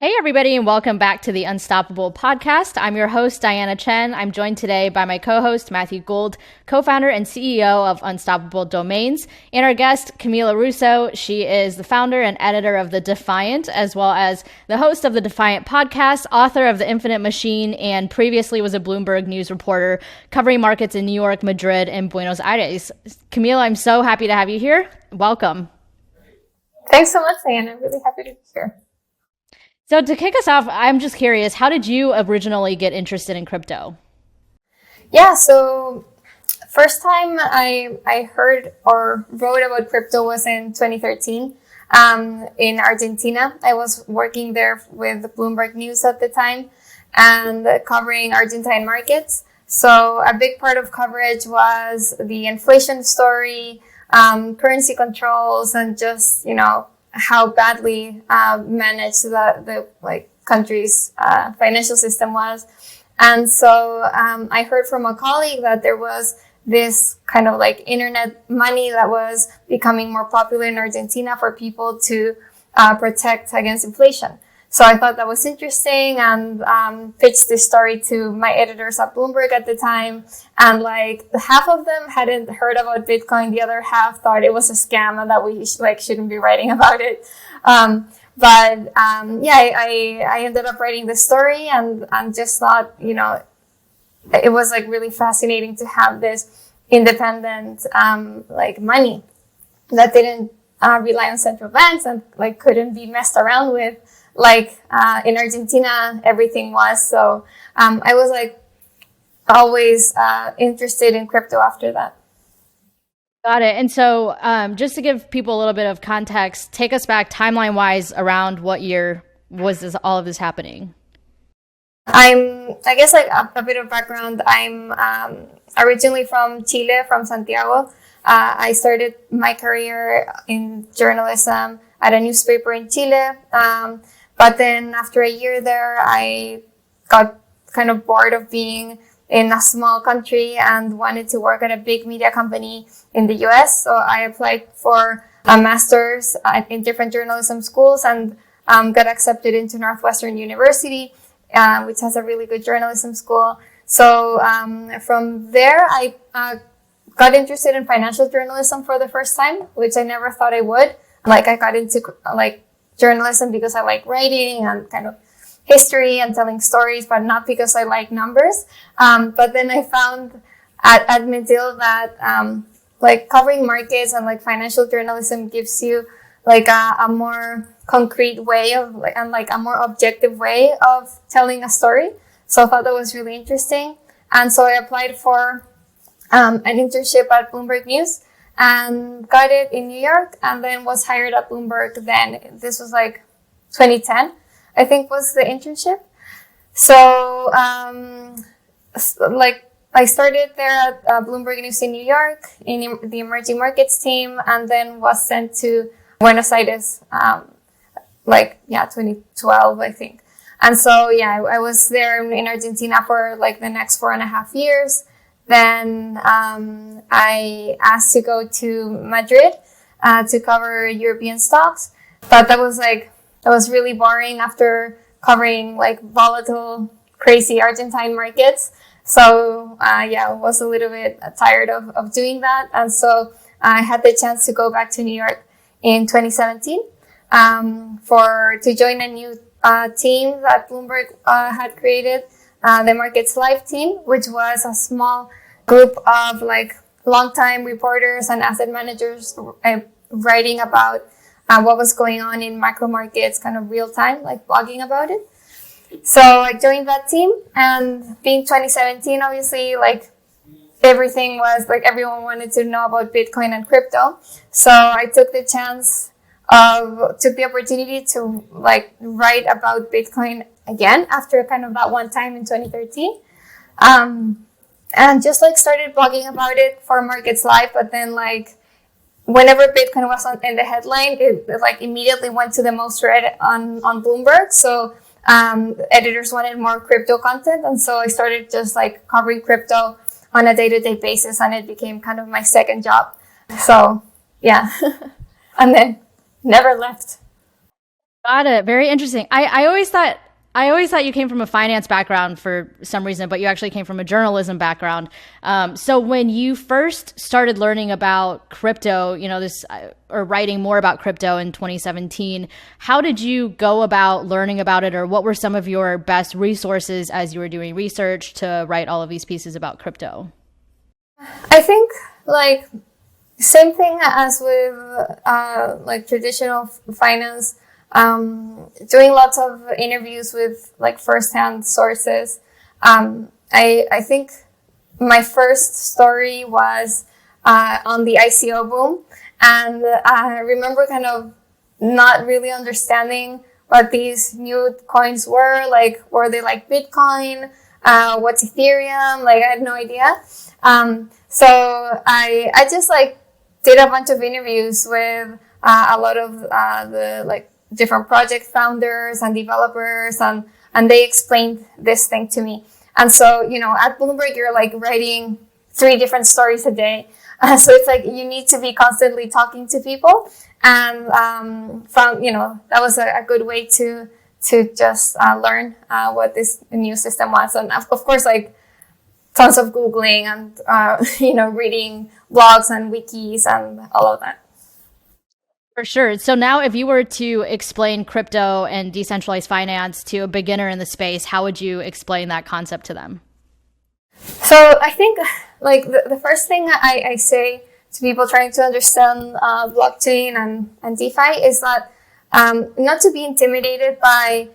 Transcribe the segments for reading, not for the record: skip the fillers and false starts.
Hey, everybody, and welcome back to the Unstoppable podcast. I'm your host, Diana Chen. I'm joined today by my co-host, Matthew Gould, co-founder and CEO of Unstoppable Domains, and our guest, Camila Russo. She is the founder and editor of the Defiant, as well as the host of the Defiant podcast, author of The Infinite Machine, and previously was a Bloomberg News reporter covering markets in New York, Madrid, and Buenos Aires. Camila, I'm so happy to have you here. Welcome. Thanks so much, Diana. I'm really happy to be here. So to kick us off, I'm just curious, how did you originally get interested in crypto? Yeah, so first time I heard or wrote about crypto was in 2013 in Argentina. I was working there with Bloomberg News at the time and covering Argentine markets. So a big part of coverage was the inflation story, currency controls, and just, how badly managed the country's financial system was. And so I heard from a colleague that there was this kind of like internet money that was becoming more popular in Argentina for people to protect against inflation. So I thought that was interesting and pitched this story to my editors at Bloomberg at the time. And like half of them hadn't heard about Bitcoin. The other half thought it was a scam and that we shouldn't be writing about it. I ended up writing the story and just thought, it was like really fascinating to have this independent money that didn't rely on central banks and couldn't be messed around with. In Argentina, everything was. So I was always interested in crypto after that. Got it. And so just to give people a little bit of context, take us back timeline-wise around what year was all of this happening? I guess a bit of background. I'm originally from Chile, from Santiago. I started my career in journalism at a newspaper in Chile. But then after a year there, I got kind of bored of being in a small country and wanted to work at a big media company in the US. So I applied for a master's in different journalism schools and got accepted into Northwestern University, which has a really good journalism school. So from there, I got interested in financial journalism for the first time, which I never thought I would. I got into journalism because I like writing and kind of history and telling stories, but not because I like numbers. But then I found at McGill that covering markets and financial journalism gives you a more concrete way of a more objective way of telling a story. So I thought that was really interesting. And so I applied for an internship at Bloomberg News and got it in New York, and then was hired at Bloomberg then. This was 2010, I think, was the internship. So, I started there at Bloomberg News in New York in the emerging markets team, and then was sent to Buenos Aires, 2012, I think. And so, I was there in Argentina for the next 4.5 years. Then I asked to go to Madrid to cover European stocks, but that was really boring after covering volatile, crazy Argentine markets. So I was a little bit tired of doing that, and so I had the chance to go back to New York in 2017 to join a new team that Bloomberg had created. The Markets Live team, which was a small group of longtime reporters and asset managers writing about what was going on in macro markets, kind of real time, blogging about it. So I joined that team, and being 2017, obviously, everything was everyone wanted to know about Bitcoin and crypto. So I took the opportunity to write about Bitcoin again after kind of that one time in 2013. And just started blogging about it for Markets Live, but then whenever Bitcoin was in the headline, it immediately went to the most read on Bloomberg. So editors wanted more crypto content, and so I started just covering crypto on a day-to-day basis, and it became kind of my second job. So yeah, and then never left. Got it. Very interesting. I always thought you came from a finance background for some reason, but you actually came from a journalism background. So when you first started learning about crypto, or writing more about crypto in 2017, how did you go about learning about it, or what were some of your best resources as you were doing research to write all of these pieces about crypto? I think like same thing as with like traditional finance. Doing lots of interviews with like firsthand sources. I think my first story was on the ICO boom, and I remember kind of not really understanding what these new coins were. Like, were they like Bitcoin? What's Ethereum? Like, I had no idea. So I just like did a bunch of interviews with a lot of the like different project founders and developers, and they explained this thing to me. And so, at Bloomberg, you're like writing 3 different stories a day. So it's like you need to be constantly talking to people. And that was a good way to just learn what this new system was. And of course, like tons of Googling and, reading blogs and wikis and all of that. For sure. So now if you were to explain crypto and decentralized finance to a beginner in the space, how would you explain that concept to them? So I think like the first thing I say to people trying to understand blockchain and DeFi is that not to be intimidated by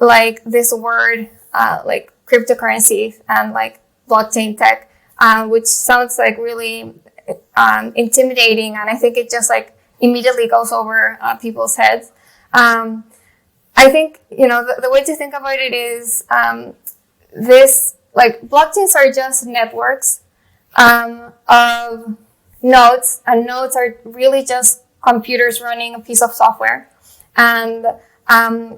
like this word like cryptocurrency and like blockchain tech, which sounds like really intimidating, and I think it just like immediately goes over people's heads. I think, the way to think about it is this, like, blockchains are just networks of nodes, and nodes are really just computers running a piece of software. And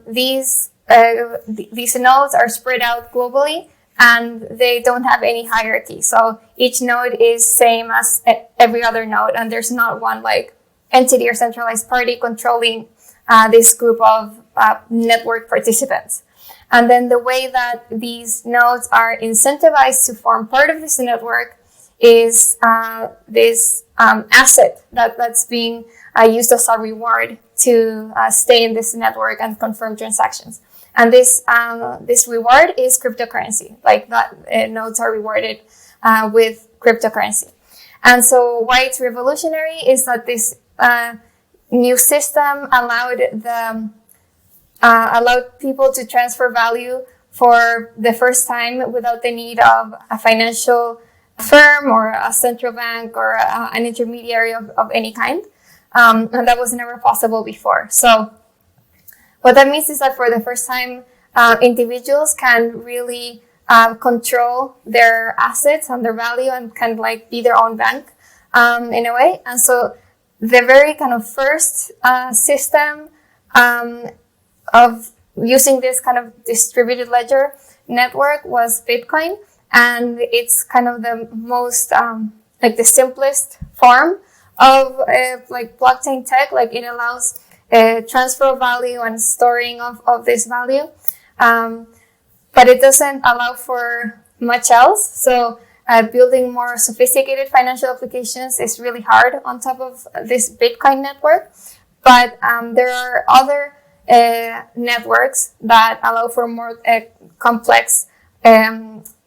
these nodes are spread out globally, and they don't have any hierarchy. So each node is same as every other node, and there's not one, like, entity or centralized party controlling this group of network participants. And then the way that these nodes are incentivized to form part of this network is this asset that's being used as a reward to stay in this network and confirm transactions. And this reward is cryptocurrency. Like that, nodes are rewarded with cryptocurrency. And so why it's revolutionary is that this new system allowed people to transfer value for the first time without the need of a financial firm or a central bank or an intermediary of any kind. And that was never possible before. So what that means is that for the first time, individuals can really control their assets and their value and can like be their own bank in a way. And so the very kind of first system of using this kind of distributed ledger network was Bitcoin. And it's kind of the most, like the simplest form of like blockchain tech. Like it allows transfer of value and storing of this value. But it doesn't allow for much else. So building more sophisticated financial applications is really hard on top of this Bitcoin network. But there are other networks that allow for more complex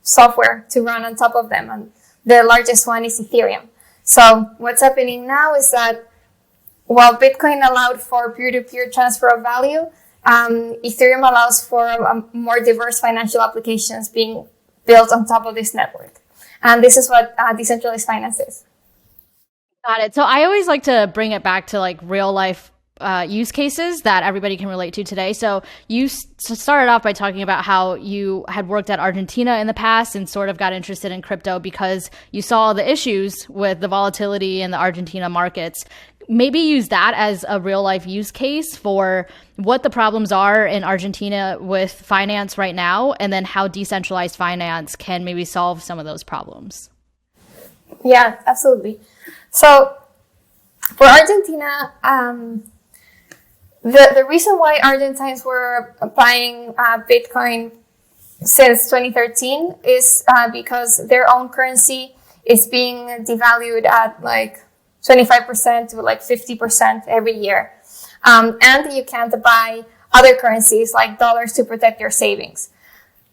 software to run on top of them. And the largest one is Ethereum. So what's happening now is that while Bitcoin allowed for peer-to-peer transfer of value, Ethereum allows for more diverse financial applications being built on top of this network. And this is what decentralized finance is. Got it. So I always like to bring it back to like real life use cases that everybody can relate to today. So you started off by talking about how you had worked at Argentina in the past and sort of got interested in crypto because you saw the issues with the volatility in the Argentina markets. Maybe use that as a real life use case for what the problems are in Argentina with finance right now, and then how decentralized finance can maybe solve some of those problems. Yeah, absolutely. So for Argentina, the reason why Argentines were buying Bitcoin since 2013 is because their own currency is being devalued at like 25% to like 50% every year. And you can't buy other currencies like dollars to protect your savings.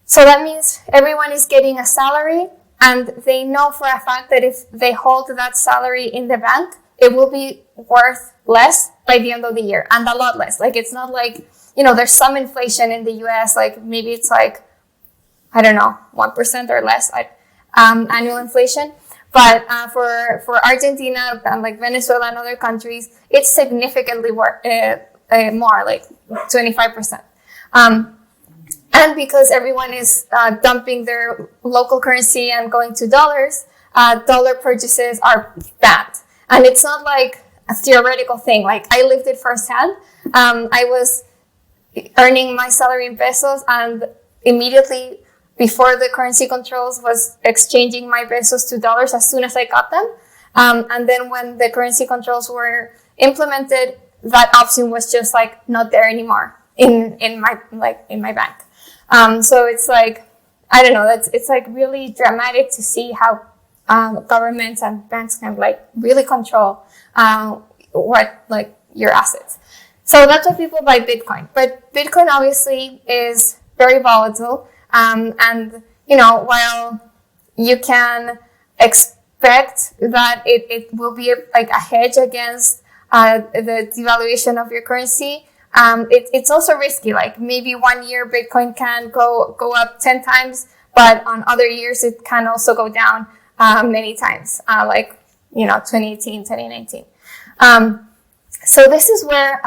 So that means everyone is getting a salary, and they know for a fact that if they hold that salary in the bank, it will be worth less by the end of the year, and a lot less. Like, it's not like, there's some inflation in the US, like maybe it's like, I don't know, 1% or less, annual inflation. But for Argentina and like Venezuela and other countries, it's significantly more, like 25%. And because everyone is dumping their local currency and going to dollars, dollar purchases are banned. And it's not like a theoretical thing. Like, I lived it firsthand. I was earning my salary in pesos, and immediately before the currency controls was exchanging my pesos to dollars as soon as I got them. And then when the currency controls were implemented, that option was just like not there anymore in my bank. So it's like, I don't know, it's like really dramatic to see how governments and banks can like really control what like your assets. So that's why people buy Bitcoin. But Bitcoin obviously is very volatile. And while you can expect that it will be like a hedge against the devaluation of your currency, it's also risky. Like, maybe 1 year Bitcoin can go up 10 times, but on other years it can also go down many times, like 2018, 2019. So this is where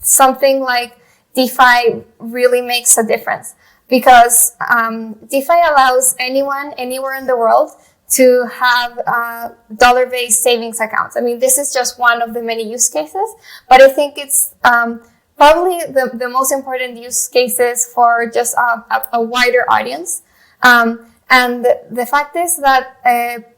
something like DeFi really makes a difference, because DeFi allows anyone anywhere in the world to have dollar-based savings accounts. I mean, this is just one of the many use cases, but I think it's probably the most important use cases for just a wider audience. And the fact is that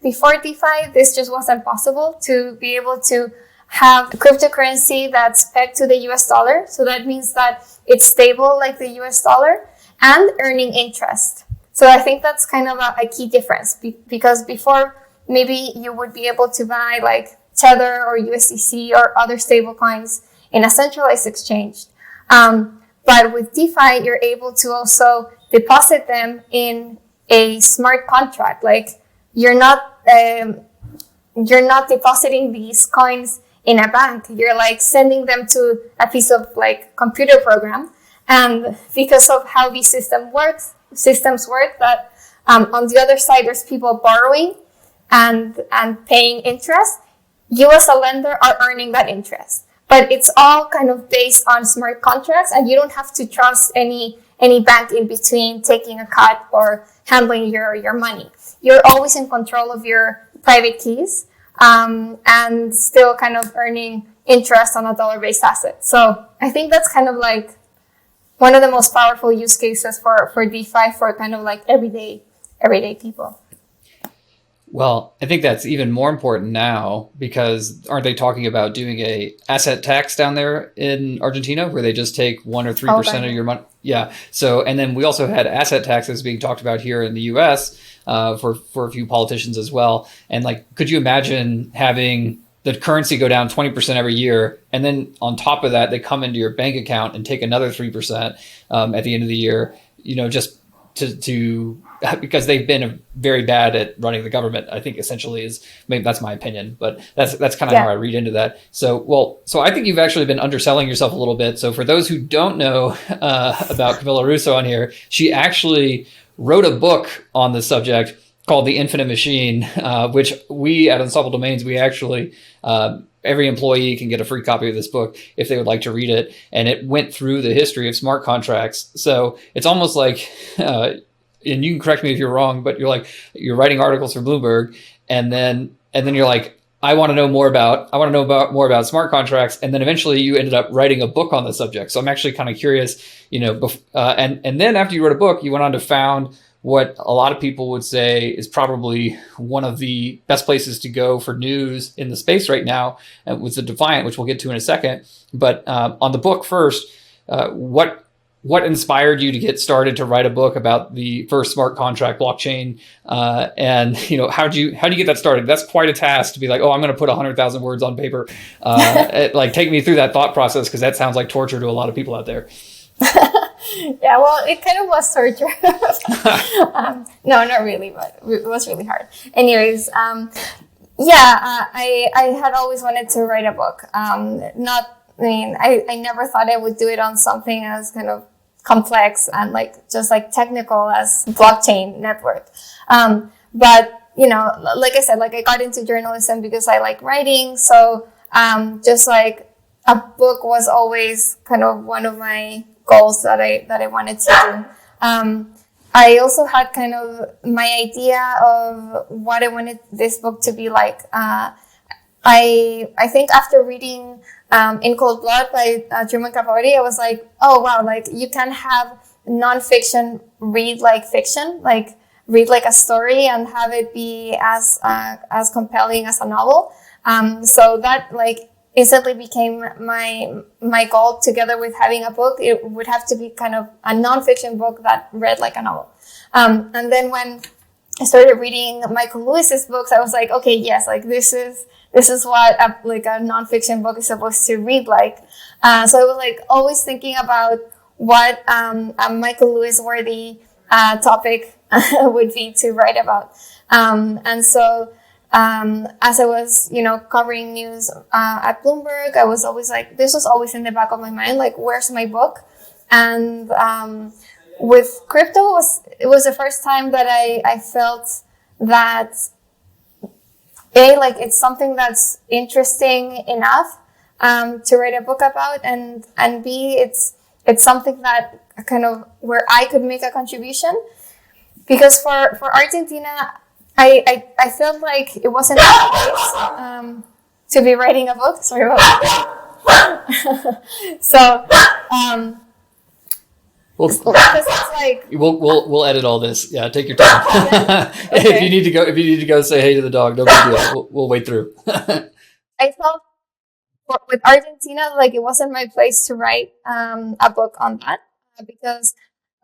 before DeFi, this just wasn't possible to be able to have cryptocurrency that's pegged to the US dollar. So that means that it's stable like the US dollar and earning interest. So I think that's kind of a key difference, because before maybe you would be able to buy like Tether or USDC or other stable coins in a centralized exchange. But with DeFi, you're able to also deposit them in a smart contract. Like, you're not depositing these coins in a bank. You're like sending them to a piece of like computer program. And because of how these systems work, that on the other side there's people borrowing and paying interest. You as a lender are earning that interest, but it's all kind of based on smart contracts, and you don't have to trust any bank in between taking a cut or handling your money. You're always in control of your private keys, and still kind of earning interest on a dollar-based asset. So I think that's kind of like one of the most powerful use cases for DeFi for kind of like everyday people. Well, I think that's even more important now, because aren't they talking about doing a asset tax down there in Argentina where they just take 1 or 3% of your money? Yeah. So, and then we also had asset taxes being talked about here in the US for a few politicians as well. And like, could you imagine having the currency go down 20% every year, and then on top of that, they come into your bank account and take another 3% at the end of the year, just to because they've been very bad at running the government, I think essentially is, maybe that's my opinion, but that's kind of how I read into that. So I think you've actually been underselling yourself a little bit. So for those who don't know about Camila Russo on here, she actually wrote a book on the subject called The Infinite Machine, which we at Unstoppable Domains, we actually, every employee can get a free copy of this book if they would like to read it. And it went through the history of smart contracts. So it's almost like, and you can correct me if you're wrong, but you're writing articles for Bloomberg, and then you're like, I want to know more about smart contracts. And then eventually you ended up writing a book on the subject. So I'm actually kind of curious, and then after you wrote a book, you went on to found what a lot of people would say is probably one of the best places to go for news in the space right now, with the Defiant, which we'll get to in a second. But on the book first, what inspired you to get started to write a book about the first smart contract blockchain? And how do you get that started? That's quite a task to be like, oh, I'm going to put 100,000 words on paper. Take me through that thought process, because that sounds like torture to a lot of people out there. Yeah, well, it kind of was torture. No, not really, but it was really hard. Anyways, I had always wanted to write a book. I never thought I would do it on something as kind of complex and just technical as blockchain network. But like I said, I got into journalism because I like writing. So a book was always kind of one of my goals that I wanted to do. I also had kind of my idea of what I wanted this book to be like. I think after reading In Cold Blood by Truman Capote, I was like, oh wow, you can have nonfiction read like fiction, read like a story and have it be as compelling as a novel. So that instantly became my goal. Together with having a book, it would have to be kind of a nonfiction book that read like a novel. And then when I started reading Michael Lewis's books, I was like, okay, yes, this is what a nonfiction book is supposed to read like. So I was always thinking about what a Michael Lewis worthy topic would be to write about. And so as I was, covering news at Bloomberg, I was always this was always in the back of my mind, where's my book? And with crypto, it was the first time that I felt that it's something that's interesting enough to write a book about, and B, it's something that kind of where I could make a contribution. Because for Argentina, I felt like it wasn't the place to be writing a book. Sorry about that. So, because it's we'll edit all this. Yeah, take your time. Okay. If you need to go say hey to the dog, no big deal. We'll wait through. I felt with Argentina, it wasn't my place to write a book on that, because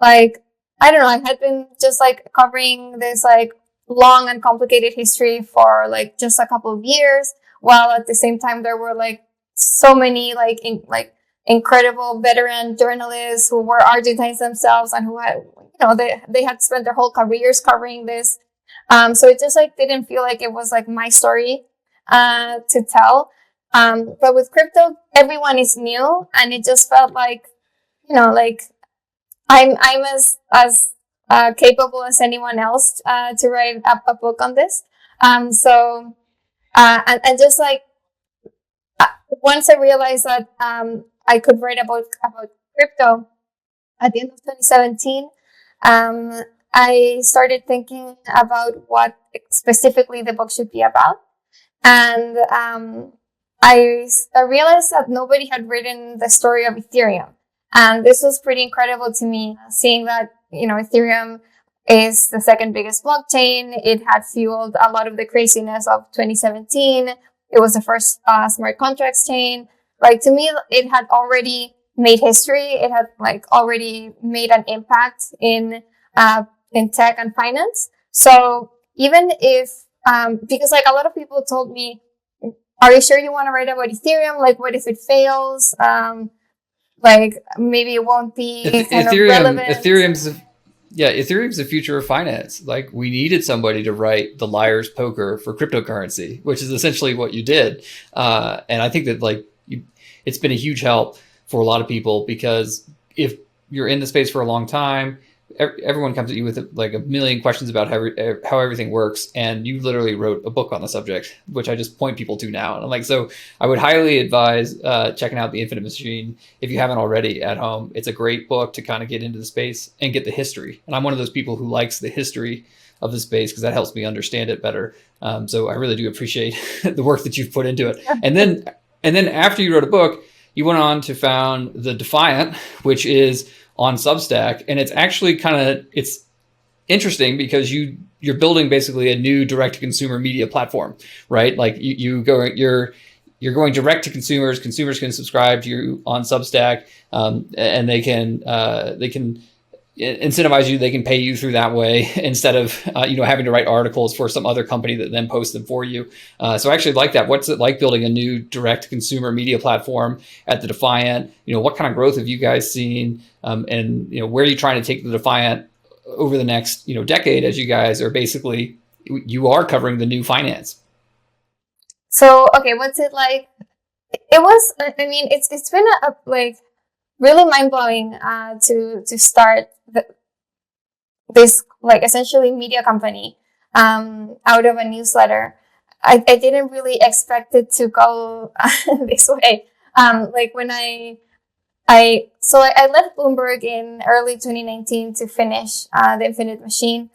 I don't know, I had been just covering this long and complicated history for just a couple of years, while at the same time there were so many incredible veteran journalists who were Argentines themselves and who had they had spent their whole careers covering this. So it just didn't feel like it was my story to tell. But with crypto, everyone is new, and it just felt I'm as capable as anyone else to write a book on this. And just once I realized that I could write a book about crypto at the end of 2017, I started thinking about what specifically the book should be about. And I realized that nobody had written the story of Ethereum. And this was pretty incredible to me, seeing that, Ethereum is the second biggest blockchain. It had fueled a lot of the craziness of 2017. It was the first smart contracts chain. To me, it had already made history. It had already made an impact in tech and finance. So even if, because a lot of people told me, are you sure you want to write about Ethereum? What if it fails? Maybe it won't be relevant. Ethereum's the future of finance. We needed somebody to write the liar's poker for cryptocurrency, which is essentially what you did. And I think that it's been a huge help for a lot of people, because if you're in the space for a long time, everyone comes at you with a million questions about how everything works, and you literally wrote a book on the subject, which I just point people to now. And I'm so I would highly advise checking out The Infinite Machine if you haven't already at home. It's a great book to kind of get into the space and get the history. And I'm one of those people who likes the history of the space, because that helps me understand it better. So I really do appreciate the work that you've put into it. And then after you wrote a book, you went on to found the Defiant, which is on Substack, and it's actually it's interesting because you're building basically a new direct to consumer media platform, right? Like you're going direct to consumers. Consumers can subscribe to you on Substack, and they can incentivize you. They can pay you through that way instead of having to write articles for some other company that then posts them for you. So I actually like that. What's it like building a new direct to consumer media platform at the Defiant? What kind of growth have you guys seen? And where are you trying to take the Defiant over the next decade, as you guys are basically you are covering the new finance? So okay, what's it like? It was. I mean, it's been a like really mind blowing to start this like essentially media company out of a newsletter. I didn't really expect it to go this way. Like when I left Bloomberg in early 2019 to finish the Infinite Machine,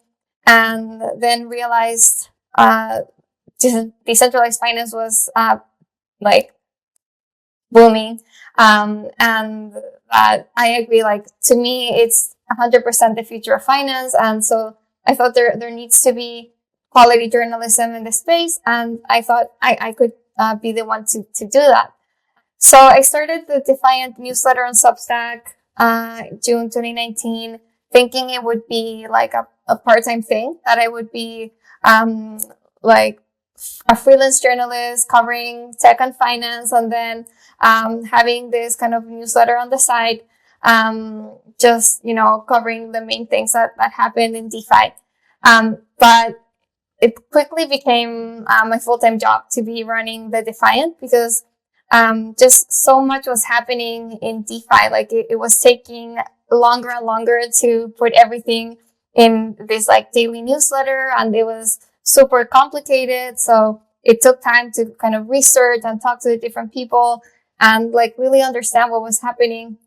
and then realized decentralized finance was like booming, and I agree. Like to me, it's 100% the future of finance, and so I thought there needs to be quality journalism in the space, and I thought I could be the one to do that. So I started the Defiant newsletter on Substack, June 2019, thinking it would be like a part-time thing, that I would be, like a freelance journalist covering tech and finance, and then, having this kind of newsletter on the side, just, covering the main things that happened in DeFi. But it quickly became, my full-time job to be running the Defiant, because just so much was happening in DeFi. Like it was taking longer and longer to put everything in this like daily newsletter, and it was super complicated. So it took time to kind of research and talk to the different people and like really understand what was happening.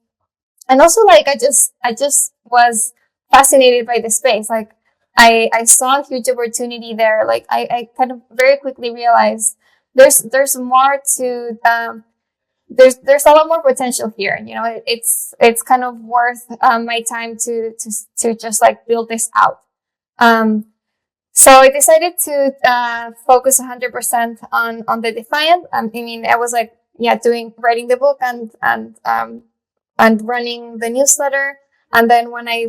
And also like I just was fascinated by the space. Like I saw a huge opportunity there. Like I kind of very quickly realized there's more to, there's a lot more potential here. It's kind of worth, my time to just like build this out. So I decided to, focus 100% on the Defiant. I mean, I was like, writing the book and running the newsletter. And then when I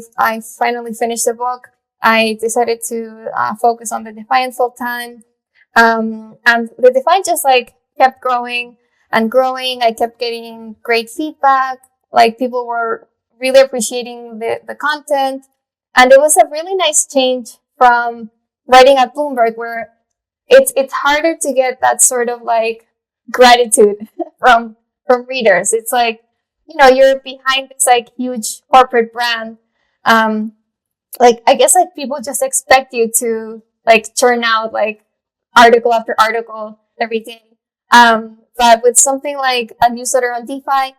finally finished the book, I decided to, focus on the Defiant full time. And the Defiant just like kept growing and growing. I kept getting great feedback. Like people were really appreciating the content. And it was a really nice change from writing at Bloomberg, where it's harder to get that sort of like gratitude from readers. It's like, you're behind this like huge corporate brand. Like I guess like people just expect you to like churn out like article after article every day. But with something like a newsletter on DeFi,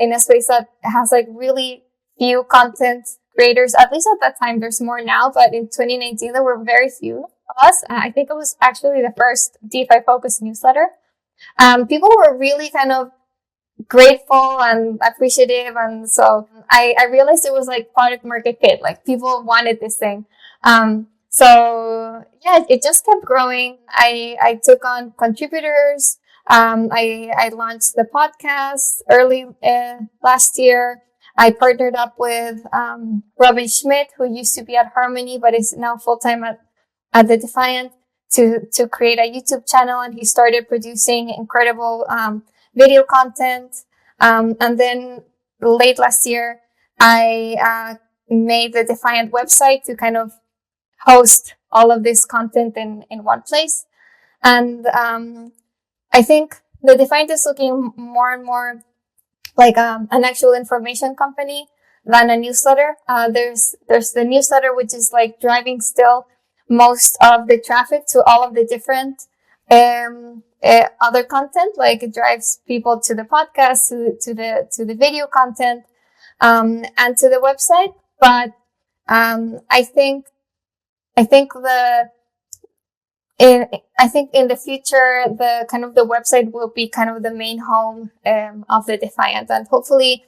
in a space that has like really few content creators, at least at that time, there's more now, but in 2019, there were very few of us. I think it was actually the first DeFi focused newsletter. People were really kind of grateful and appreciative. And so I realized it was like product market fit, like people wanted this thing. So yeah, it just kept growing. I took on contributors. I launched the podcast early last year. I partnered up with Robin Schmidt, who used to be at Harmony, but is now full-time at the Defiant, to create a YouTube channel. And he started producing incredible video content. And then late last year, I made the Defiant website to kind of host all of this content in one place. And I think the Defiant is looking more and more like an actual information company than a newsletter. There's the newsletter, which is like driving still most of the traffic to all of the different other content. Like it drives people to the podcast, to the video content, and to the website. But I think in the future, the kind of the website will be kind of the main home of the Defiant, and hopefully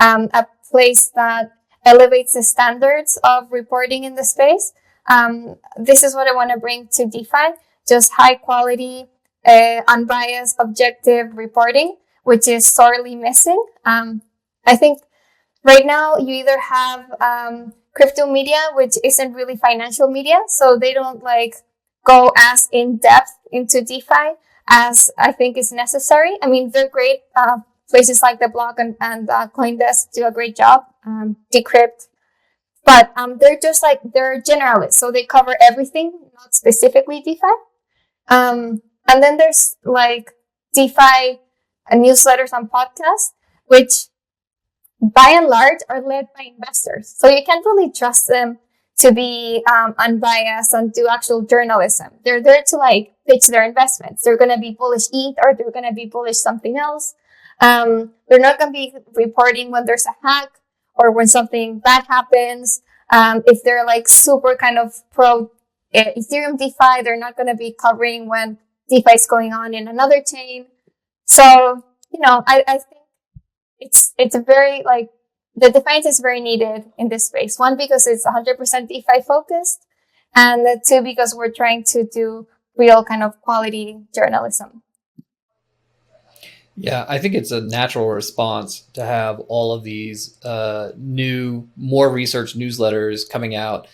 a place that elevates the standards of reporting in the space. This is what I want to bring to DeFi, just high quality, unbiased, objective reporting, which is sorely missing. I think right now you either have crypto media, which isn't really financial media, so they don't like go as in depth into DeFi as I think is necessary. I mean, they're great. Places like The Block and CoinDesk do a great job. Decrypt. But they're just like, they're generalists. So they cover everything, not specifically DeFi. And then there's like DeFi newsletters and podcasts, which by and large are led by investors. So you can't really trust them to be unbiased and do actual journalism. They're there to like pitch their investments. They're going to be bullish ETH or they're going to be bullish something else. They're not going to be reporting when there's a hack or when something bad happens. If they're like super kind of pro Ethereum DeFi, they're not going to be covering when DeFi is going on in another chain. So, you know, I think it's a very like, the Defiant is very needed in this space. One, because it's 100% DeFi focused, and two, because we're trying to do real kind of quality journalism. Yeah, I think it's a natural response to have all of these new, more research newsletters coming out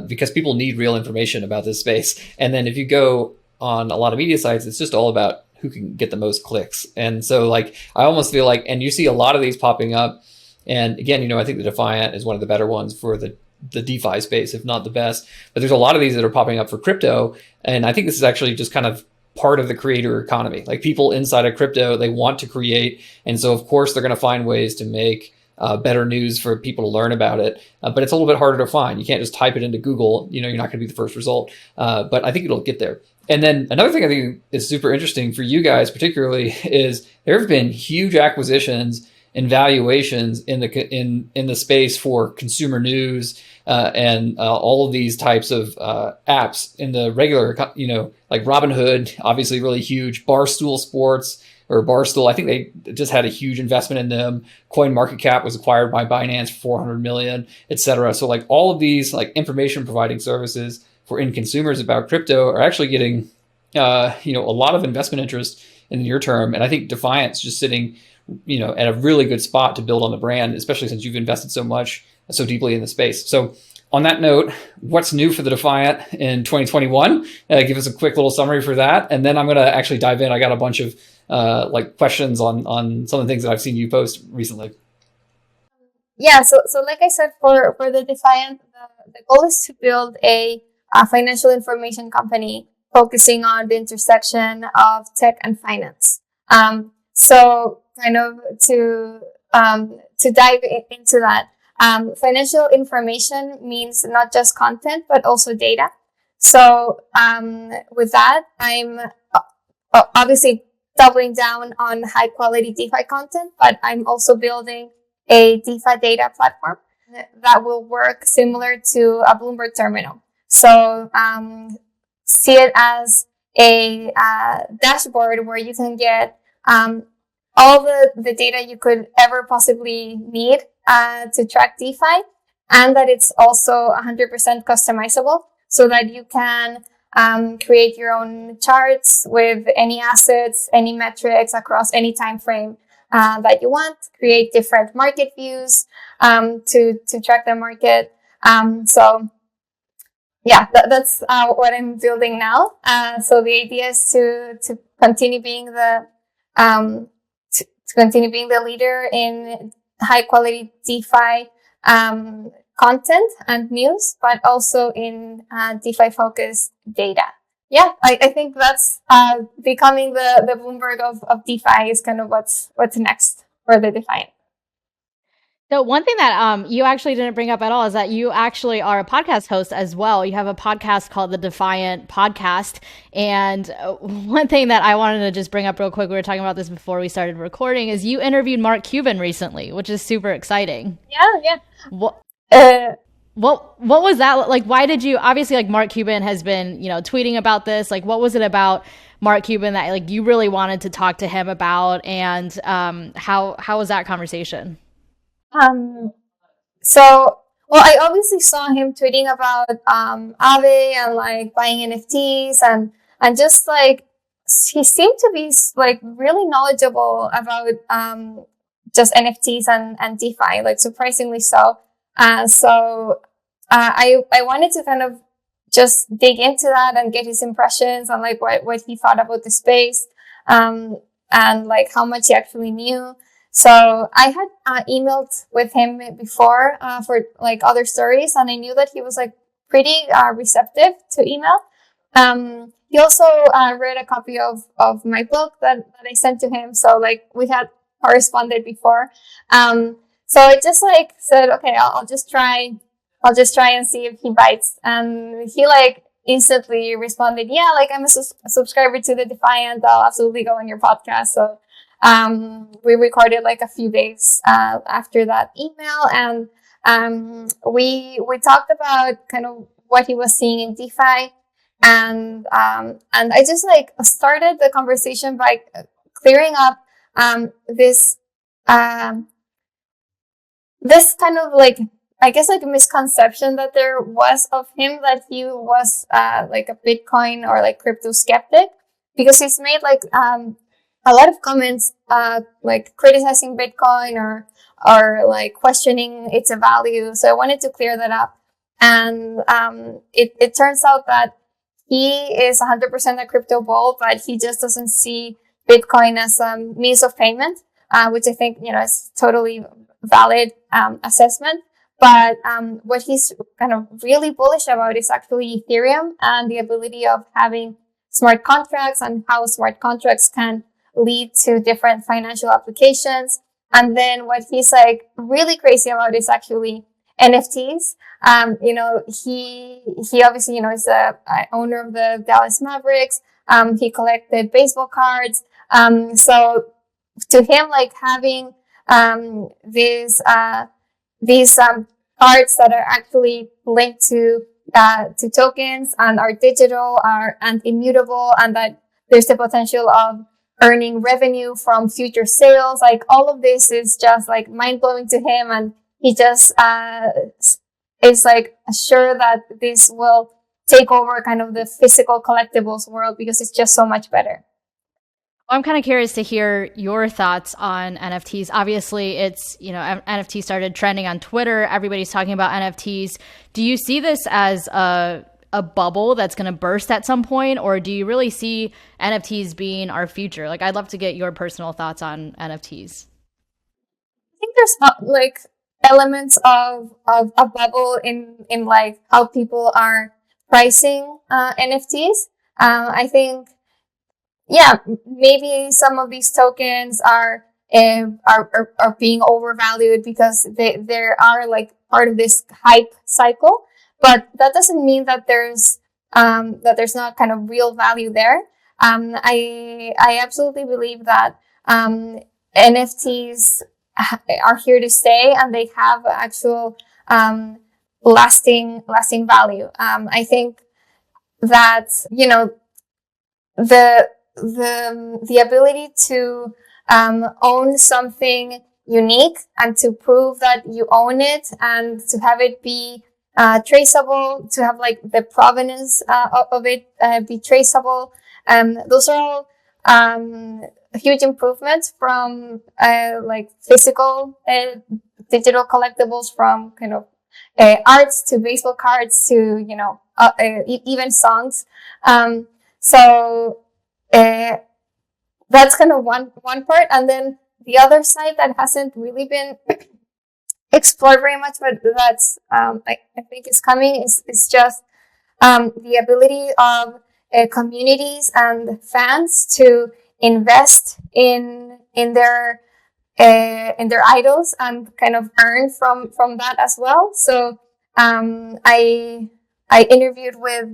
because people need real information about this space. And then if you go on a lot of media sites, it's just all about who can get the most clicks. And so like, I almost feel like, and you see a lot of these popping up. And again, you know, I think the Defiant is one of the better ones for the DeFi space, if not the best. But there's a lot of these that are popping up for crypto. And I think this is actually just kind of part of the creator economy. Like people inside of crypto, they want to create. And so, of course, they're going to find ways to make better news for people to learn about it. But it's a little bit harder to find. You can't just type it into Google. You know, you're not going to be the first result. But I think it'll get there. And then another thing I think is super interesting for you guys, particularly, is there have been huge acquisitions and valuations in the space for consumer news and all of these types of apps in the regular, you know, like Robinhood, obviously really huge. Barstool Sports or Barstool, I think they just had a huge investment in them. CoinMarketCap was acquired by Binance for 400 million, et cetera. So like all of these like information providing services for end consumers about crypto are actually getting, you know, a lot of investment interest in the near term. And I think Defiant's just sitting, you know, at a really good spot to build on the brand, especially since you've invested so deeply in the space. So on that note, what's new for the Defiant in 2021? Give us a quick little summary for that. And then I'm going to actually dive in. I got a bunch of like questions on some of the things that I've seen you post recently. Yeah. So like I said, for the Defiant, the goal is to build a financial information company focusing on the intersection of tech and finance. So kind of to dive into that, financial information means not just content, but also data. So with that, I'm obviously doubling down on high quality DeFi content, but I'm also building a DeFi data platform that will work similar to a Bloomberg terminal. So see it as a dashboard where you can get all the data you could ever possibly need to track DeFi, and that it's also 100% customizable so that you can create your own charts with any assets, any metrics across any time frame that you want, create different market views to track the market. So yeah, that's what I'm building now. So the idea is to continue being the leader in high quality DeFi content and news, but also in DeFi focused data. Yeah, I think that's becoming the Bloomberg of DeFi is kind of what's next for the Defiant. So one thing that you actually didn't bring up at all is that you actually are a podcast host as well. You have a podcast called the Defiant Podcast. And one thing that I wanted to just bring up real quick, we were talking about this before we started recording, is you interviewed Mark Cuban recently, which is super exciting. Yeah. What was that like? Why did you, obviously like Mark Cuban has been, you know, tweeting about this. Like what was it about Mark Cuban that like you really wanted to talk to him about, and how was that conversation? So well, I obviously saw him tweeting about Aave and like buying NFTs and just like he seemed to be like really knowledgeable about just NFTs and DeFi, like surprisingly so. I wanted to kind of just dig into that and get his impressions on like what he thought about the space, and like how much he actually knew. So I had emailed with him before for like other stories, and I knew that he was like pretty receptive to email. He also read a copy of my book that I sent to him. So like we had corresponded before. So I just like said, okay, I'll just try and see if he bites. And he like instantly responded, yeah, like I'm a subscriber to the Defiant. I'll absolutely go on your podcast. So we recorded like a few days after that email, and we talked about kind of what he was seeing in DeFi, and I just like started the conversation by clearing up this this kind of like, I guess like a misconception that there was of him, that he was like a Bitcoin or like crypto skeptic, because he's made like a lot of comments like criticizing Bitcoin or like questioning its value. So I wanted to clear that up. And it turns out that he is 100% a crypto bull, but he just doesn't see Bitcoin as a means of payment, which I think, you know, is totally valid assessment. But what he's kind of really bullish about is actually Ethereum and the ability of having smart contracts and how smart contracts can lead to different financial applications. And then what he's like really crazy about is actually NFTs. You know, he obviously, you know, is a owner of the Dallas Mavericks. He collected baseball cards. So to him, like having these cards that are actually linked to tokens and are digital and immutable, and that there's the potential of earning revenue from future sales. Like all of this is just like mind blowing to him, and he just is like sure that this will take over kind of the physical collectibles world because it's just so much better. I'm kind of curious to hear your thoughts on NFTs. Obviously, it's, you know, NFT started trending on Twitter. Everybody's talking about NFTs. Do you see this as a bubble that's going to burst at some point, or do you really see NFTs being our future? Like, I'd love to get your personal thoughts on NFTs. I think there's like elements of a bubble in like how people are pricing NFTs. I think, yeah, maybe some of these tokens are being overvalued because they are like part of this hype cycle, but that doesn't mean that there's not kind of real value there. I absolutely believe that NFTs are here to stay, and they have actual lasting value. I think that, you know, the ability to own something unique and to prove that you own it and to have it be traceable, to have like the provenance of it be traceable. Those are all huge improvements from like physical digital collectibles, from kind of arts to baseball cards to, you know, even songs. So that's kind of one part. And then the other side that hasn't really been explored very much, but that's I think is coming, is just the ability of communities and fans to invest in their idols and kind of earn from that as well. So I interviewed with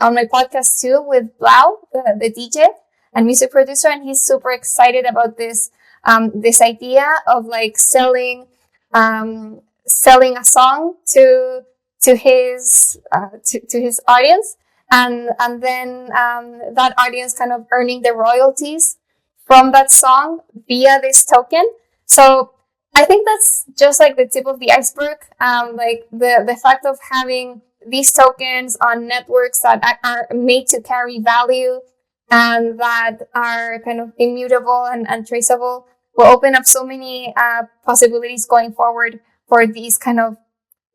on my podcast too with Blau, the DJ and music producer, and he's super excited about this idea of like selling a song to his audience, and then that audience kind of earning the royalties from that song via this token. So I think that's just like the tip of the iceberg. Like the fact of having these tokens on networks that are made to carry value and that are kind of immutable and traceable will open up so many possibilities going forward for these kind of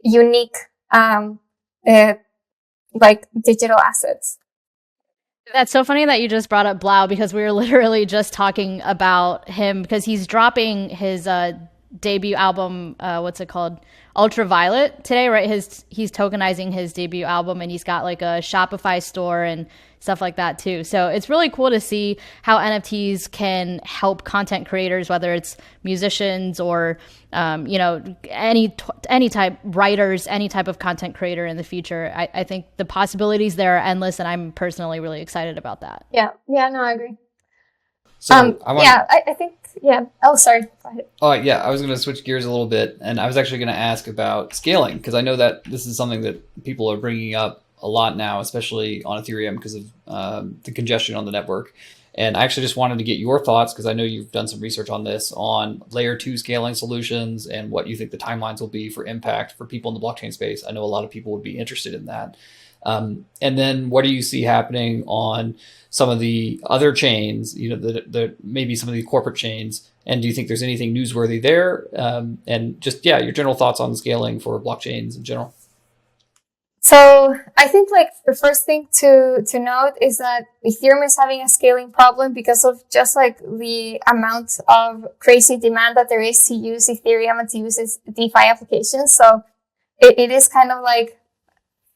unique like digital assets. That's so funny that you just brought up Blau, because we were literally just talking about him because he's dropping his debut album, what's it called? Ultraviolet today, right? He's tokenizing his debut album, and he's got like a Shopify store and stuff like that too. So it's really cool to see how NFTs can help content creators, whether it's musicians or any type writers, any type of content creator in the future. I think the possibilities there are endless, and I'm personally really excited about that. Yeah, no, I agree. So I think, yeah. Oh, sorry. Go ahead. Oh, yeah. I was going to switch gears a little bit, and I was actually going to ask about scaling, because I know that this is something that people are bringing up a lot now, especially on Ethereum because of the congestion on the network. And I actually just wanted to get your thoughts, because I know you've done some research on this, on layer 2 scaling solutions and what you think the timelines will be for impact for people in the blockchain space. I know a lot of people would be interested in that. And then what do you see happening on some of the other chains, the maybe some of the corporate chains? And do you think there's anything newsworthy there? And just, your general thoughts on scaling for blockchains in general. So I think like the first thing to note is that Ethereum is having a scaling problem because of just like the amount of crazy demand that there is to use Ethereum and to use its DeFi applications. So it is kind of like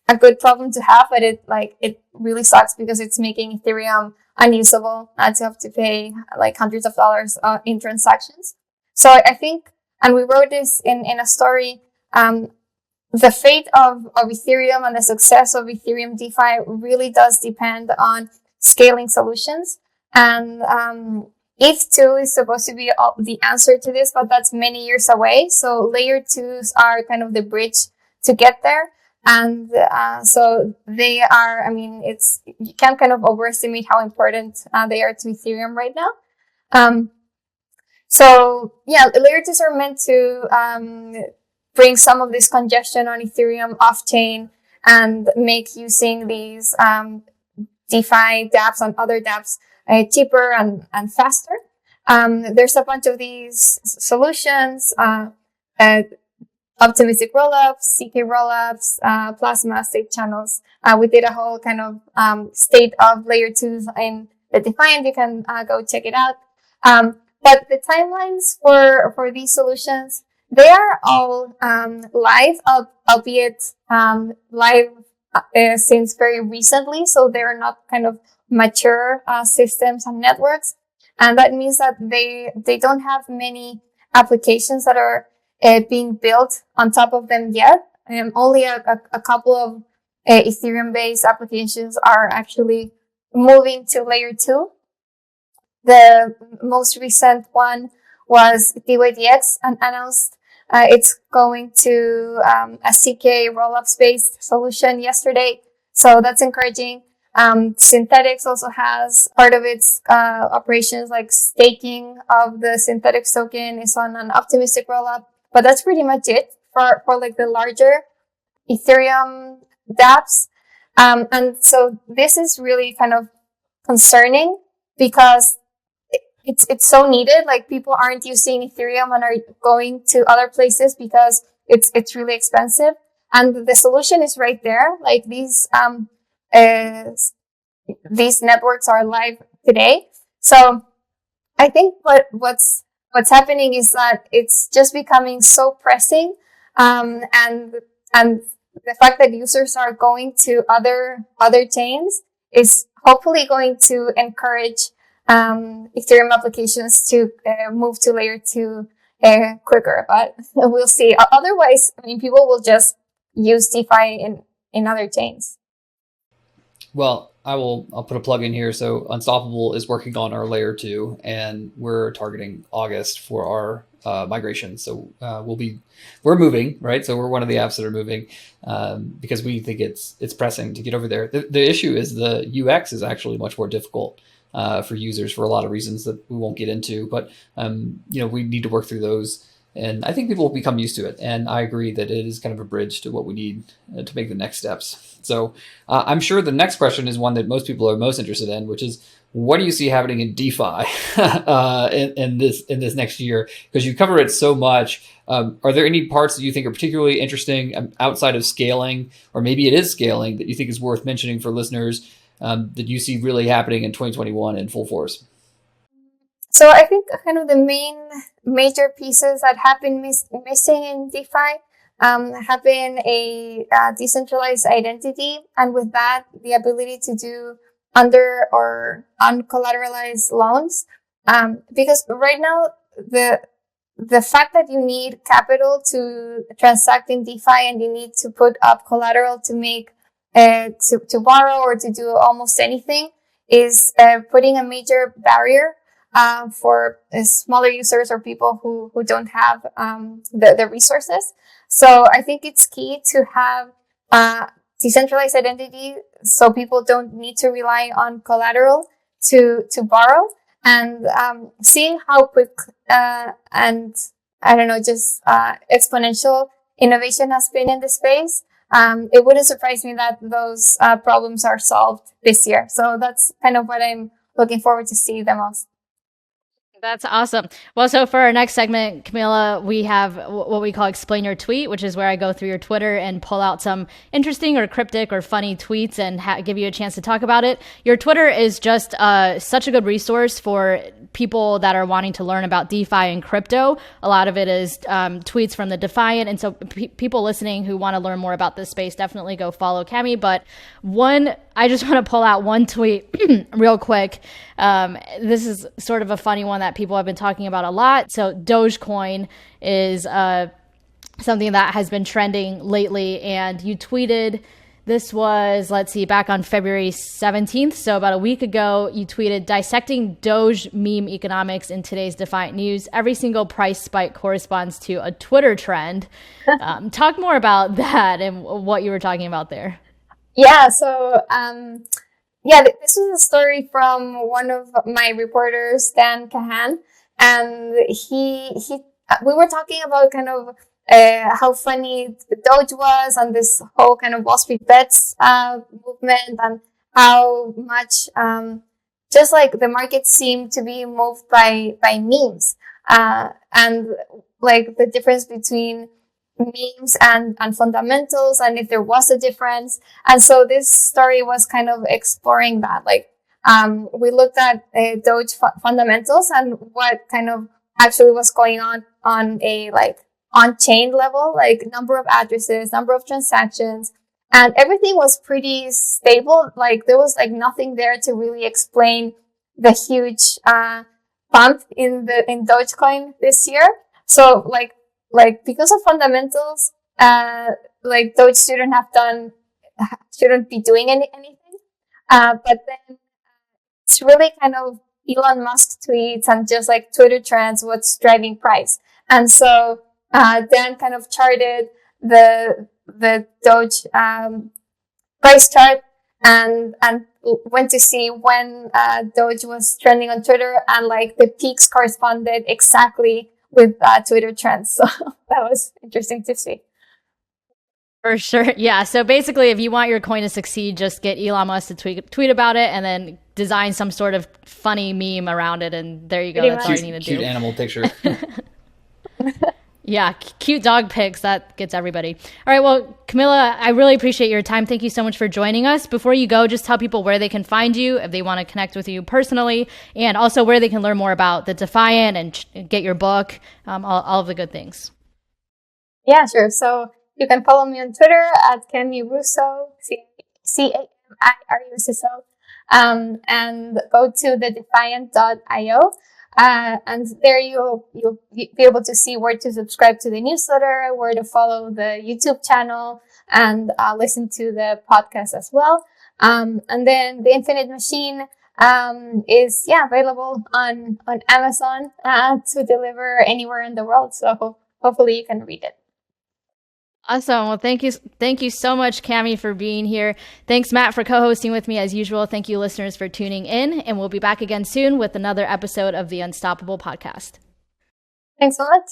a good problem to have, but it really sucks because it's making Ethereum unusable to have to pay like hundreds of dollars in transactions. So I think, and we wrote this in a story, the fate of Ethereum and the success of Ethereum DeFi really does depend on scaling solutions. And ETH2 is supposed to be the answer to this, but that's many years away. So layer 2s are kind of the bridge to get there. And so they are, you can't kind of overestimate how important they are to Ethereum right now. So yeah, layer 2s are meant to bring some of this congestion on Ethereum off-chain and make using these DeFi dApps and other dApps cheaper and faster. There's a bunch of these solutions, optimistic rollups, CK rollups, plasma state channels. We did a whole kind of state of layer 2s in the Defiant. You can go check it out. But the timelines for these solutions, they are all live, albeit live since very recently. So they're not kind of mature systems and networks. And that means that they don't have many applications that are being built on top of them yet. Only a couple of Ethereum-based applications are actually moving to layer 2. The most recent one was DYDX and announced it's going to a CK rollups based solution yesterday. So that's encouraging. Synthetics also has part of its operations, like staking of the Synthetics token is on an optimistic rollup. But that's pretty much it for like the larger Ethereum dApps. And so this is really kind of concerning because it's so needed. Like people aren't using Ethereum and are going to other places because it's really expensive. And the solution is right there. Like these networks are live today. So I think what's happening is that it's just becoming so pressing. And the fact that users are going to other chains is hopefully going to encourage Ethereum applications to move to layer 2 quicker, but we'll see. Otherwise, people will just use DeFi in other chains. Well, I'll put a plug in here. So Unstoppable is working on our layer 2, and we're targeting August for our migration. So we're moving, right? So we're one of the apps that are moving because we think it's pressing to get over there. The issue is the UX is actually much more difficult for users for a lot of reasons that we won't get into, but we need to work through those And I think people will become used to it. And I agree that it is kind of a bridge to what we need to make the next steps. So I'm sure the next question is one that most people are most interested in, which is, what do you see happening in DeFi in this next year? Because you cover it so much. Are there any parts that you think are particularly interesting outside of scaling, or maybe it is scaling, that you think is worth mentioning for listeners that you see really happening in 2021 in full force? So I think kind of the major pieces that have been missing in DeFi have been a decentralized identity, and with that, the ability to do under or uncollateralized loans. Because right now, the fact that you need capital to transact in DeFi and you need to put up collateral to make to borrow or to do almost anything is putting a major barrier for smaller users or people who don't have the resources. So I think it's key to have decentralized identity so people don't need to rely on collateral to borrow. And seeing how quick and I don't know, just exponential innovation has been in the space, it wouldn't surprise me that those problems are solved this year. So that's kind of what I'm looking forward to see the most. That's awesome. Well, so for our next segment, Camila, we have what we call Explain Your Tweet, which is where I go through your Twitter and pull out some interesting or cryptic or funny tweets and give you a chance to talk about it. Your Twitter is just such a good resource for people that are wanting to learn about DeFi and crypto. A lot of it is tweets from the Defiant. And so people listening who want to learn more about this space, definitely go follow Cami. But I just want to pull out one tweet real quick. This is sort of a funny one that people have been talking about a lot. So Dogecoin is something that has been trending lately. And you tweeted, this was, back on February 17th. So about a week ago, you tweeted, dissecting Doge meme economics in today's Defiant news. Every single price spike corresponds to a Twitter trend. Talk more about that and what you were talking about there. Yeah, so this was a story from one of my reporters, Dan Kahan, and we were talking about kind of how funny Doge was and this whole kind of Wall Street bets movement, and how much just like the market seemed to be moved by memes, and like the difference between memes and fundamentals, and if there was a difference. And so this story was kind of exploring that. We looked at Doge fundamentals and what kind of actually was going on a on-chain level, like number of addresses, number of transactions, and everything was pretty stable. Like there was nothing there to really explain the huge bump in Dogecoin this year. So because of fundamentals, Doge shouldn't be doing anything. But then it's really kind of Elon Musk tweets and just Twitter trends, what's driving price. And so Dan kind of charted the Doge price chart and went to see when Doge was trending on Twitter, and the peaks corresponded exactly with Twitter trends. So that was interesting to see. For sure. Yeah. So basically, if you want your coin to succeed, just get Elon Musk to tweet about it and then design some sort of funny meme around it. And there you go. That's all you need to do. Cute animal picture. Yeah. Cute dog pics. That gets everybody. All right. Well, Camila, I really appreciate your time. Thank you so much for joining us. Before you go, just tell people where they can find you if they want to connect with you personally, and also where they can learn more about the Defiant and get your book, all of the good things. Yeah, sure. So you can follow me on Twitter at Camila Russo, CAMIRUSSO, and go to thedefiant.io. And there you'll be able to see where to subscribe to the newsletter, where to follow the YouTube channel, and listen to the podcast as well. And then the Infinite Machine is available on Amazon to deliver anywhere in the world. So hopefully you can read it. Awesome. Well, thank you so much, Cami, for being here. Thanks, Matt, for co-hosting with me as usual. Thank you, listeners, for tuning in, and we'll be back again soon with another episode of the Unstoppable Podcast. Thanks so much.